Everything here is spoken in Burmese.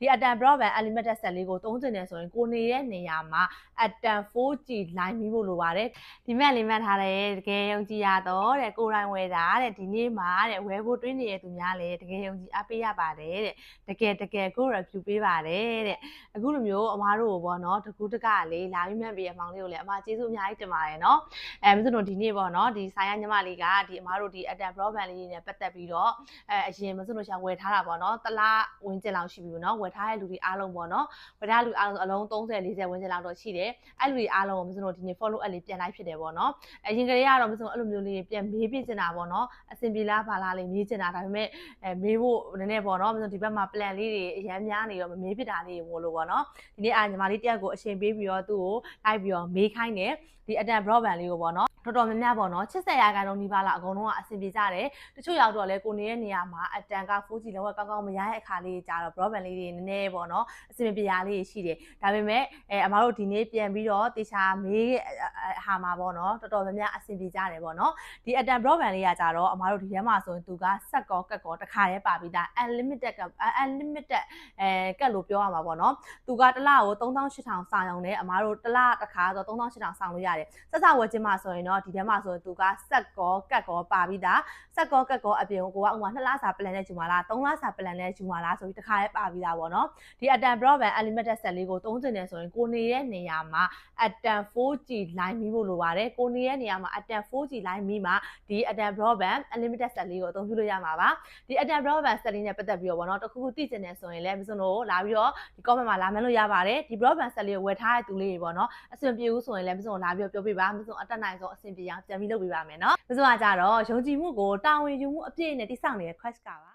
ဒီ Atom Broadband Unlimited ဆက်လေးကိုသုံးချင်တယ်ဆိုရင်ကိုနေတဲ့နေရာမှာ Atom 4G line မိဖို့လိုပါတယ်ဒီမဲ့လေးမှတ်ထားတယ်တကယ်ယုံကြည်ရတော့တဲ့ကိုယ်တိုင်ဝယ်တာတဲ့ဒီနေ့မှာတဲ့ဝယ်ဖို့တွင်းနေတဲ့သူများလည်းတကယ်ယုံကြည်အားပေးရပါတယ်တဲ့တကယ်ကို review ပေးပါတယ်တဲ့အခုလိုမျိုးအမားတို့ပေါ့နော်တကူးတကလေးလာပြီးမှတ်ပေးအမောင်လေးကိုလည်းအမကျေးဇူးအများကြီးတင်ပါတယ်နော်မစတို့ဒီနေ့ပေါ့နော်ဒီဆိုင်ရညီမလေးကဒီအမားတို့ဒီ Atom Broadband လေးနဲ့ပတ်သက်ပြီးတော့အရင်မစတို့ရှာဝယ်ထားတာပေါ့နော်တလားဝင်ကျင်လောက်ရှိပြီနော်ဝယ်ထားတဲ့လူတွေအားလုံးပေါ့နော်ဝယ်ထားလူအားလုံးအလုံး30 40ဝင်ကျင်လောက်တော့ရှိတယ်အဲ့လူတွေအားလုံးကိုမစတို့ဒီနေ့ follow up လေးပြန်လိုက်ဖြစ်တယ်ပေါ့နော်အရင်ကလေးကတော့မစတို့အဲ့လိုမျိုးလေးပြန်မေးပြချင်တာပေါ့နော်အဆင်ပြေလားပါလားလေးမေးချင်တာဒါပေမဲ့မေးဖို့နည်းနည်းပေါ့နော်မစတို့ဒီဘက်မှာ plan လေးတွေအရန်များနေတော့မမေးဖြစ်တာလေးကိုလို့ပေါ့နော်ဒီနေ့ညီမလေးတယောက်ကိုအချိန်ပေးပြီးတော့သူ့ကိုလိုက်ပြီးတော့မေးခိုင်းတယ်ဒီ Atom Broadband လေးကိုပေါ့နော်တော်တော်များများပေါ့နော်80%နီးပါးလောက်အကုန်လုံးကအဆင်ပြေကြတယ်တချို့ရောက်တော့လဲကိုနေတဲ့နေရာမှာ Atom က 4G လုံးဝကောင်းကောင်းမရတဲ့အခါလေးကြာတော့ broadband လေးတွေနည်းနည်းပေါ့နော်အဆင်ပြေရလေးရှိတယ်ဒါပေမဲ့အမတို့ဒီနေ့ပြန်ပြီးတော့တေချာမေးဟာမှာပေါ့နော်တော်တော်များများအဆင်ပြေကြတယ်ပေါ့နော်ဒီ Atom Broadband လေးကကြာတော့အမတို့ဒီထဲမှာဆိုရင်သူကဆက်ကောကတ်ကောတစ်ခါတည်းပါပြီးသား unlimited ကတ်လို့ပြောရမှာပေါ့နော်သူကတစ်လကို3800စာရောင်းတယ်အမတို့တစ်လတစ်ခါဆို3800ဆောင်လို့ရတယ်ဆက်စဝယ်ခြင်းမှာဆိုရင်တော့ဒီထဲမှာဆိုရင်သူကဆက်ကောကတ်ကောပါပြီးသားဆက်ကောကတ်ကောအပြင်ကိုကဥမာ2လစာ plan နဲ့ယူမှာလား3လစာ plan နဲ့ယူမှာလားဆိုပြီးတစ်ခါတည်းပါပြီးသားပေါ့နော်ဒီ Atom Broadband Unlimited ဆက်လေးကိုသုံးချင်တယ်ဆိုရင်ကိုနေတဲ့နေရာမှာ Atom 4G line မိဖို့လိုပါတယ်ကိုနေတဲ့နေရာမှာ Atom 4G line မိမှာဒီ Atom Broadband Unlimited ဆက်လေးကိုအသုံးပြုလို့ရမှာပါဒီ Atom Broadband ဆက်လေးနဲ့ပတ်သက်ပြီးတော့ပေါ့နော်တခုခုသိချင်တယ်ဆိုရင်လည်းမစွန်းတို့လာပြီးတော့ဒီ comment မှာလာမှန်းလို့ရပါတယ်ဒီ broadband ဆက်လေးကိုဝယ်ထားတဲ့သူလေးတွေပေါ့နော်အဆင်ပြေဘူးဆိုရင်လည်းမစွန်းလာပြီးတော့ပြောပြပါမစွန်းအတက်နိုင်ဆုံးအဆင်ပြေအောင်ပြန်ပြီးလုပ်ပေးပါမယ်နော်မစွန်းကကြတော့ယုံကြည်မှုကိုတာဝန်ယူမှုအပြည့်နဲ့တိစောင့်နေတဲ့ quest ကပါ